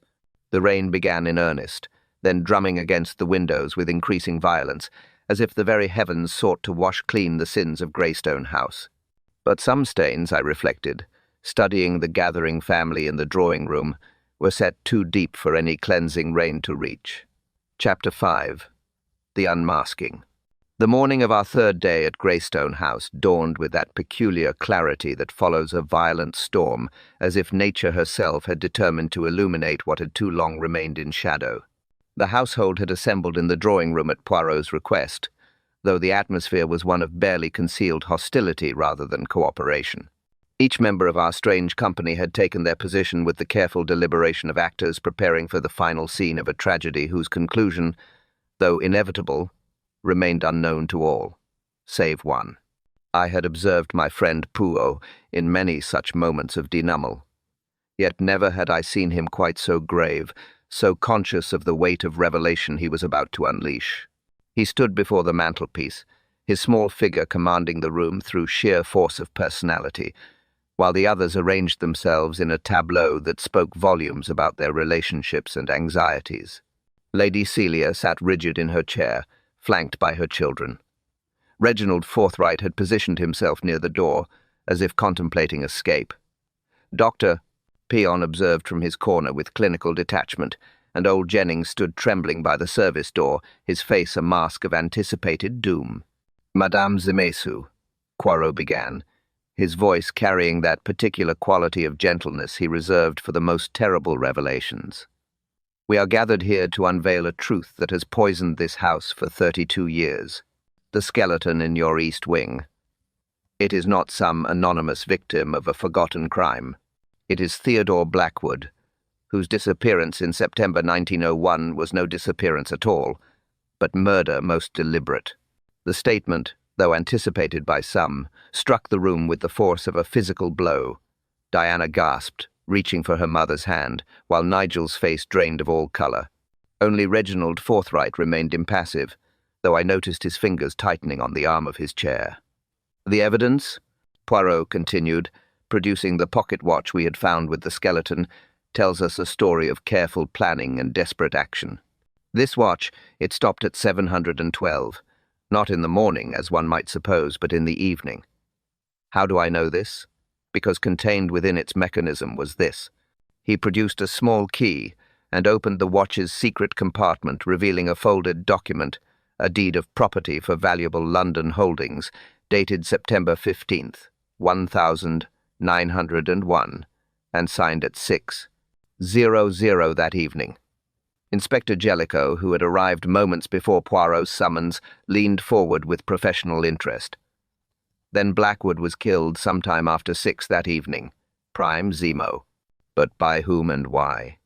The rain began in earnest, then drumming against the windows with increasing violence, as if the very heavens sought to wash clean the sins of Greystone House. But some stains, I reflected, studying the gathering family in the drawing-room, were set too deep for any cleansing rain to reach. Chapter 5. The Unmasking. The morning of our third day at Greystone House dawned with that peculiar clarity that follows a violent storm, as if nature herself had determined to illuminate what had too long remained in shadow. The household had assembled in the drawing room at Poirot's request, though the atmosphere was one of barely concealed hostility rather than cooperation. Each member of our strange company had taken their position with the careful deliberation of actors preparing for the final scene of a tragedy whose conclusion, though inevitable, remained unknown to all, save one. I had observed my friend Poirot in many such moments of denouement, yet never had I seen him quite so grave, so conscious of the weight of revelation he was about to unleash. He stood before the mantelpiece, his small figure commanding the room through sheer force of personality, while the others arranged themselves in a tableau that spoke volumes about their relationships and anxieties. Lady Celia sat rigid in her chair, flanked by her children. Reginald Forthright had positioned himself near the door, as if contemplating escape. Dr. Peon observed from his corner with clinical detachment, and old Jennings stood trembling by the service door, his face a mask of anticipated doom. "Madame Zimesu," Poirot began, his voice carrying that particular quality of gentleness he reserved for the most terrible revelations. "We are gathered here to unveil a truth that has poisoned this house for 32 years. The skeleton in your east wing. It is not some anonymous victim of a forgotten crime. It is Theodore Blackwood, whose disappearance in September 1901 was no disappearance at all, but murder most deliberate." The statement, though anticipated by some, struck the room with the force of a physical blow. Diana gasped, reaching for her mother's hand, while Nigel's face drained of all colour. Only Reginald Forthright remained impassive, though I noticed his fingers tightening on the arm of his chair. "The evidence," Poirot continued, producing the pocket watch we had found with the skeleton, "tells us a story of careful planning and desperate action. This watch, it stopped at 712, not in the morning, as one might suppose, but in the evening. How do I know this? Because contained within its mechanism was this." He produced a small key and opened the watch's secret compartment, revealing a folded document, a deed of property for valuable London holdings, dated September 15th, 1901, and signed at 6:00 that evening. Inspector Jellicoe, who had arrived moments before Poirot's summons, leaned forward with professional interest. "Then Blackwood was killed sometime after 6 that evening. Prime Zemo. But by whom and why?"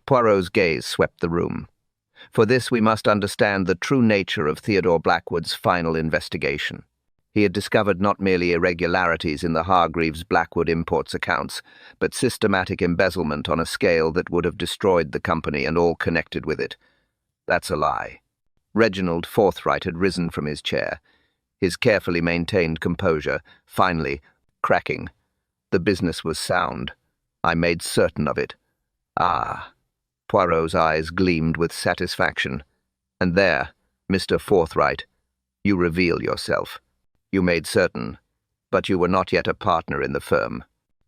Poirot's gaze swept the room. For this we must understand the true nature of Theodore Blackwood's final investigation. He had discovered not merely irregularities in the Hargreaves-Blackwood imports accounts, but systematic embezzlement on a scale that would have destroyed the company and all connected with it. That's a lie. Reginald Forthright had risen from his chair, his carefully maintained composure finally cracking. The business was sound. I made certain of it. "Ah." Poirot's eyes gleamed with satisfaction. "And there, Mr. Forthright, you reveal yourself. You made certain, but you were not yet a partner in the firm.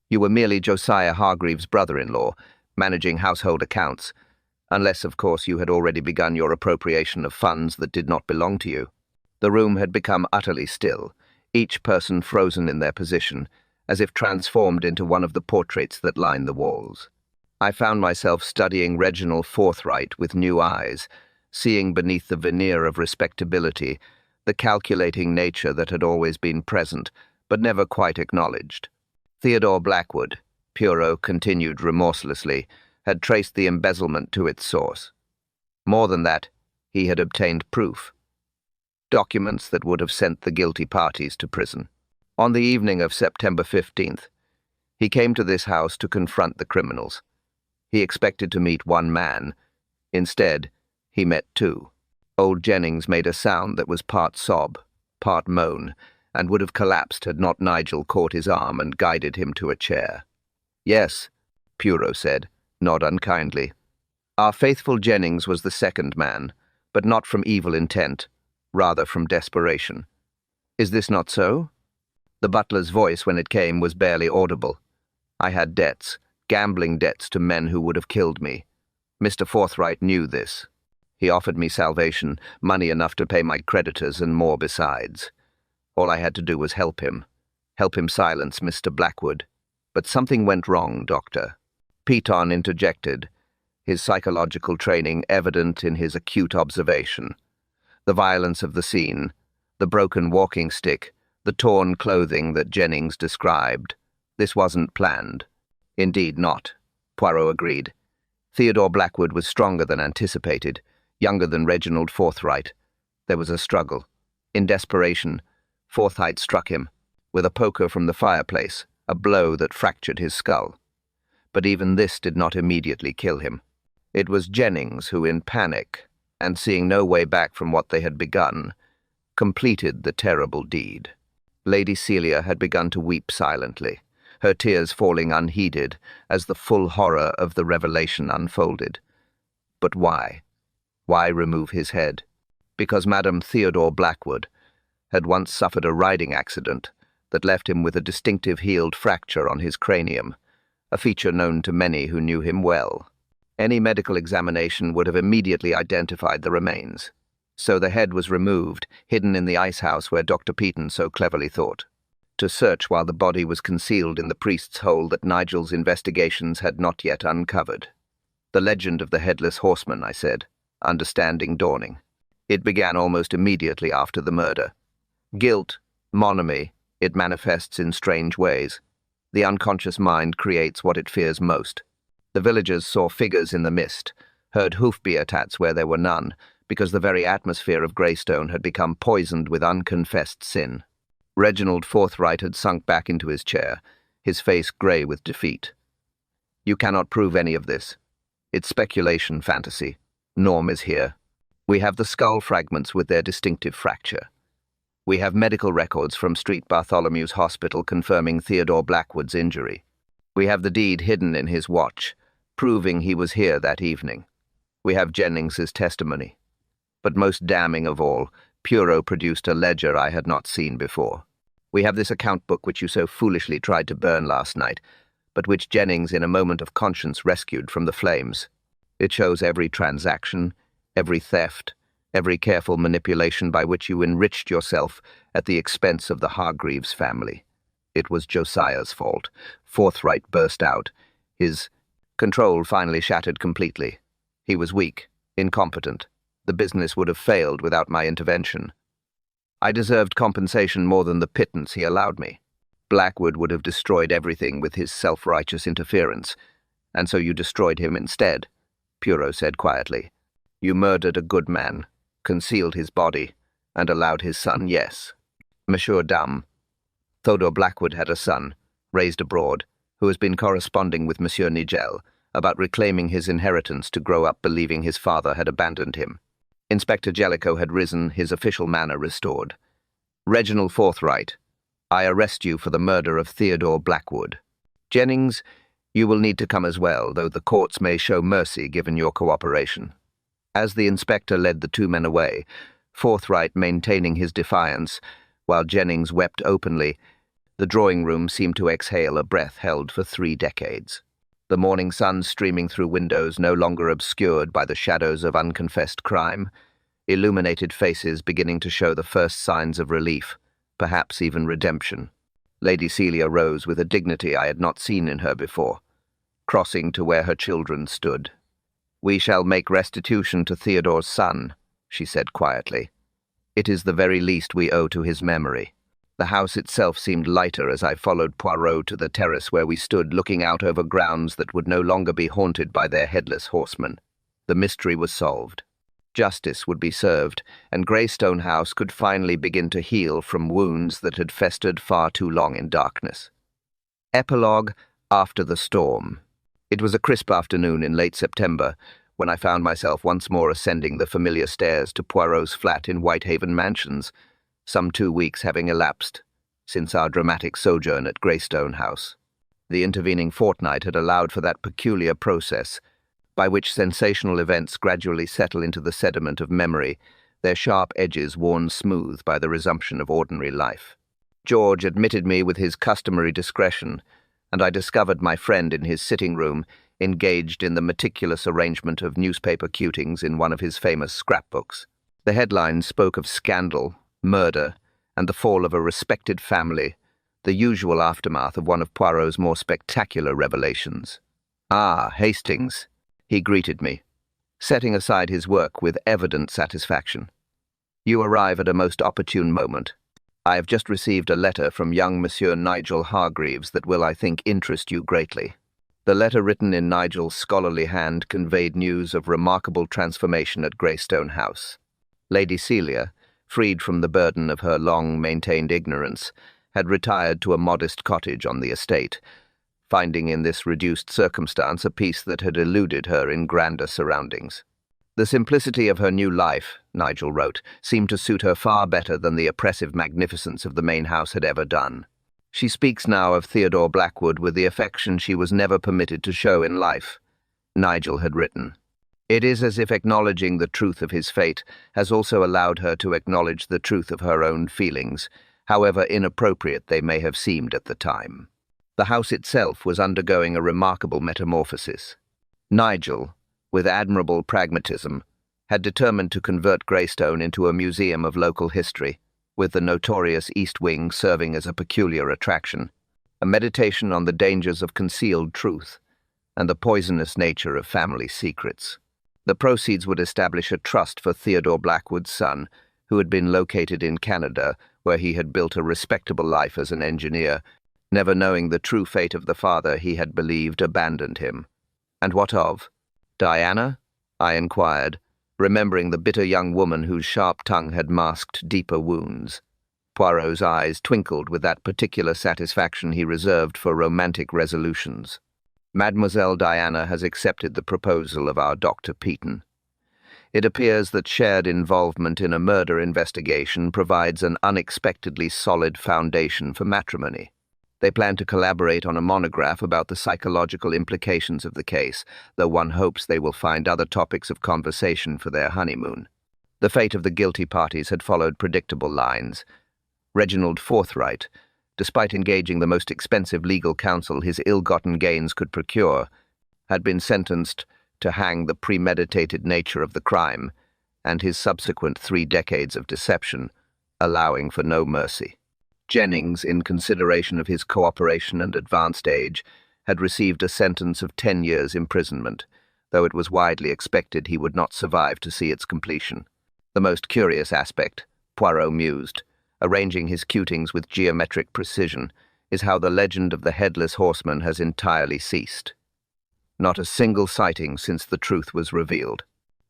You were merely Josiah Hargreaves' brother-in-law, managing household accounts, unless, of course, you had already begun your appropriation of funds that did not belong to you." The room had become utterly still, each person frozen in their position, as if transformed into one of the portraits that lined the walls. I found myself studying Reginald Forthright with new eyes, seeing beneath the veneer of respectability the calculating nature that had always been present, but never quite acknowledged. Theodore Blackwood, Poirot continued remorselessly, had traced the embezzlement to its source. More than that, he had obtained proof. Documents that would have sent the guilty parties to prison. On the evening of September 15th, he came to this house to confront the criminals. He expected to meet one man. Instead, he met two. Old Jennings made a sound that was part sob, part moan, and would have collapsed had not Nigel caught his arm and guided him to a chair. "Yes," Poirot said, not unkindly. "Our faithful Jennings was the second man, but not from evil intent, rather from desperation. Is this not so?" The butler's voice, when it came, was barely audible. "I had debts, gambling debts to men who would have killed me. Mr. Forthright knew this." He offered me salvation, money enough to pay my creditors and more besides. All I had to do was help him silence Mr. Blackwood. But something went wrong, Doctor. Piton interjected, his psychological training evident in his acute observation. The violence of the scene, the broken walking stick, the torn clothing that Jennings described. This wasn't planned. Indeed not, Poirot agreed. Theodore Blackwood was stronger than anticipated, younger than Reginald Forthright. There was a struggle. In desperation, Forthright struck him, with a poker from the fireplace, a blow that fractured his skull. But even this did not immediately kill him. It was Jennings who, in panic, and seeing no way back from what they had begun, completed the terrible deed. Lady Celia had begun to weep silently, her tears falling unheeded as the full horror of the revelation unfolded. But why? Why remove his head? Because Madame Theodore Blackwood had once suffered a riding accident that left him with a distinctive healed fracture on his cranium, a feature known to many who knew him well. Any medical examination would have immediately identified the remains. So the head was removed, hidden in the ice house where Dr. Piton so cleverly thought, to search while the body was concealed in the priest's hole that Nigel's investigations had not yet uncovered. The legend of the Headless Horseman, I said, understanding dawning. It began almost immediately after the murder. Guilt, monamy, it manifests in strange ways. The unconscious mind creates what it fears most. The villagers saw figures in the mist, heard hoofbeats where there were none, because the very atmosphere of Greystone had become poisoned with unconfessed sin. Reginald Forthright had sunk back into his chair, his face grey with defeat. You cannot prove any of this. It's speculation fantasy. Norm is here. We have the skull fragments with their distinctive fracture. We have medical records from St. Bartholomew's Hospital confirming Theodore Blackwood's injury. We have the deed hidden in his watch, proving he was here that evening. We have Jennings's testimony. But most damning of all, Poirot produced a ledger I had not seen before. We have this account book which you so foolishly tried to burn last night, but which Jennings in a moment of conscience rescued from the flames. It shows every transaction, every theft, every careful manipulation by which you enriched yourself at the expense of the Hargreaves family. It was Josiah's fault. Forthright burst out. His control finally shattered completely. He was weak, incompetent. The business would have failed without my intervention. I deserved compensation more than the pittance he allowed me. Blackwood would have destroyed everything with his self-righteous interference, and so you destroyed him instead, Poirot said quietly. You murdered a good man, concealed his body, and allowed his son, yes. Monsieur Dame. Theodore Blackwood had a son, raised abroad, who has been corresponding with Monsieur Nigel about reclaiming his inheritance to grow up believing his father had abandoned him. Inspector Jellicoe had risen, his official manner restored. Reginald Forthright, I arrest you for the murder of Theodore Blackwood. Jennings, you will need to come as well, though the courts may show mercy given your cooperation. As the inspector led the two men away, Forthright maintaining his defiance, while Jennings wept openly, the drawing-room seemed to exhale a breath held for 3 decades. The morning sun streaming through windows no longer obscured by the shadows of unconfessed crime, illuminated faces beginning to show the first signs of relief, perhaps even redemption. Lady Celia rose with a dignity I had not seen in her before, crossing to where her children stood. We shall make restitution to Theodore's son, she said quietly. It is the very least we owe to his memory. The house itself seemed lighter as I followed Poirot to the terrace where we stood looking out over grounds that would no longer be haunted by their headless horseman. The mystery was solved. Justice would be served, and Greystone House could finally begin to heal from wounds that had festered far too long in darkness. Epilogue after the storm. It was a crisp afternoon in late September when I found myself once more ascending the familiar stairs to Poirot's flat in Whitehaven Mansions, some 2 weeks having elapsed since our dramatic sojourn at Greystone House. The intervening fortnight had allowed for that peculiar process by which sensational events gradually settle into the sediment of memory, their sharp edges worn smooth by the resumption of ordinary life. George admitted me with his customary discretion, and I discovered my friend in his sitting room, engaged in the meticulous arrangement of newspaper cuttings in one of his famous scrapbooks. The headlines spoke of scandal, murder, and the fall of a respected family, the usual aftermath of one of Poirot's more spectacular revelations. "Ah, Hastings," he greeted me, setting aside his work with evident satisfaction. "You arrive at a most opportune moment. I have just received a letter from young Monsieur Nigel Hargreaves that will, I think, interest you greatly." The letter, written in Nigel's scholarly hand, conveyed news of remarkable transformation at Greystone House. Lady Celia, freed from the burden of her long-maintained ignorance, had retired to a modest cottage on the estate, finding in this reduced circumstance a peace that had eluded her in grander surroundings. The simplicity of her new life, Nigel wrote, seemed to suit her far better than the oppressive magnificence of the main house had ever done. She speaks now of Theodore Blackwood with the affection she was never permitted to show in life, Nigel had written. It is as if acknowledging the truth of his fate has also allowed her to acknowledge the truth of her own feelings, however inappropriate they may have seemed at the time. The house itself was undergoing a remarkable metamorphosis. Nigel, with admirable pragmatism, had determined to convert Greystone into a museum of local history, with the notorious East Wing serving as a peculiar attraction, a meditation on the dangers of concealed truth and the poisonous nature of family secrets. The proceeds would establish a trust for Theodore Blackwood's son, who had been located in Canada, where he had built a respectable life as an engineer, never knowing the true fate of the father he had believed abandoned him. "And what of Diana?" I inquired, remembering the bitter young woman whose sharp tongue had masked deeper wounds. Poirot's eyes twinkled with that particular satisfaction he reserved for romantic resolutions. "Mademoiselle Diana has accepted the proposal of our Dr. Peaton. It appears that shared involvement in a murder investigation provides an unexpectedly solid foundation for matrimony. They plan to collaborate on a monograph about the psychological implications of the case, though one hopes they will find other topics of conversation for their honeymoon." The fate of the guilty parties had followed predictable lines. Reginald Forthright, despite engaging the most expensive legal counsel his ill-gotten gains could procure, had been sentenced to hang the premeditated nature of the crime and his subsequent 3 decades of deception, allowing for no mercy. Jennings, in consideration of his cooperation and advanced age, had received a sentence of 10 years' imprisonment, though it was widely expected he would not survive to see its completion. The most curious aspect, Poirot mused, arranging his cuttings with geometric precision, is how the legend of the Headless Horseman has entirely ceased. Not a single sighting since the truth was revealed.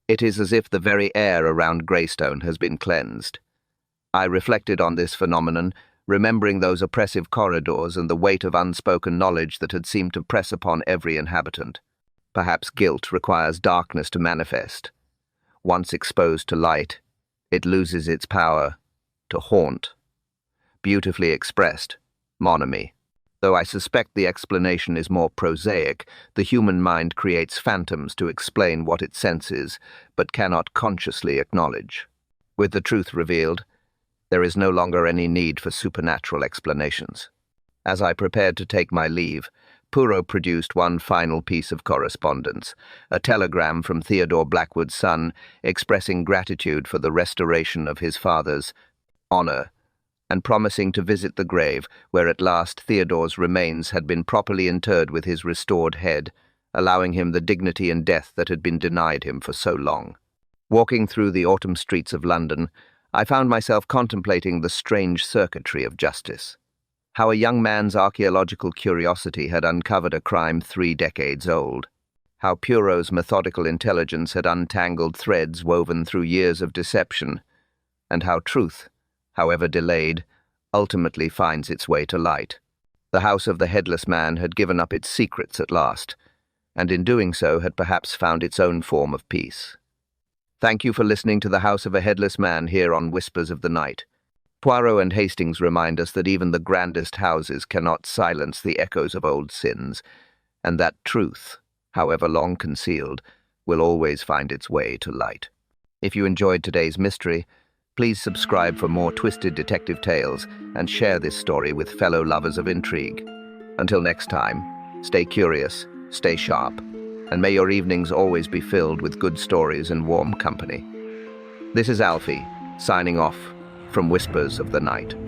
It is as if the very air around Greystone has been cleansed. I reflected on this phenomenon, remembering those oppressive corridors and the weight of unspoken knowledge that had seemed to press upon every inhabitant. Perhaps guilt requires darkness to manifest. Once exposed to light, it loses its power to haunt. Beautifully expressed, mon ami. Though I suspect the explanation is more prosaic, the human mind creates phantoms to explain what it senses, but cannot consciously acknowledge. With the truth revealed, there is no longer any need for supernatural explanations. As I prepared to take my leave, Poirot produced one final piece of correspondence, a telegram from Theodore Blackwood's son expressing gratitude for the restoration of his father's honor, and promising to visit the grave where at last Theodore's remains had been properly interred with his restored head, allowing him the dignity in death that had been denied him for so long. Walking through the autumn streets of London, I found myself contemplating the strange circuitry of justice. How a young man's archaeological curiosity had uncovered a crime 3 decades old. How Poirot's methodical intelligence had untangled threads woven through years of deception. And how truth, however delayed, ultimately finds its way to light. The house of the Headless Man had given up its secrets at last, and in doing so had perhaps found its own form of peace. Thank you for listening to The House of a Headless Man here on Whispers of the Night. Poirot and Hastings remind us that even the grandest houses cannot silence the echoes of old sins, and that truth, however long concealed, will always find its way to light. If you enjoyed today's mystery, please subscribe for more twisted detective tales and share this story with fellow lovers of intrigue. Until next time, stay curious, stay sharp, and may your evenings always be filled with good stories and warm company. This is Alfie, signing off from Whispers of the Night.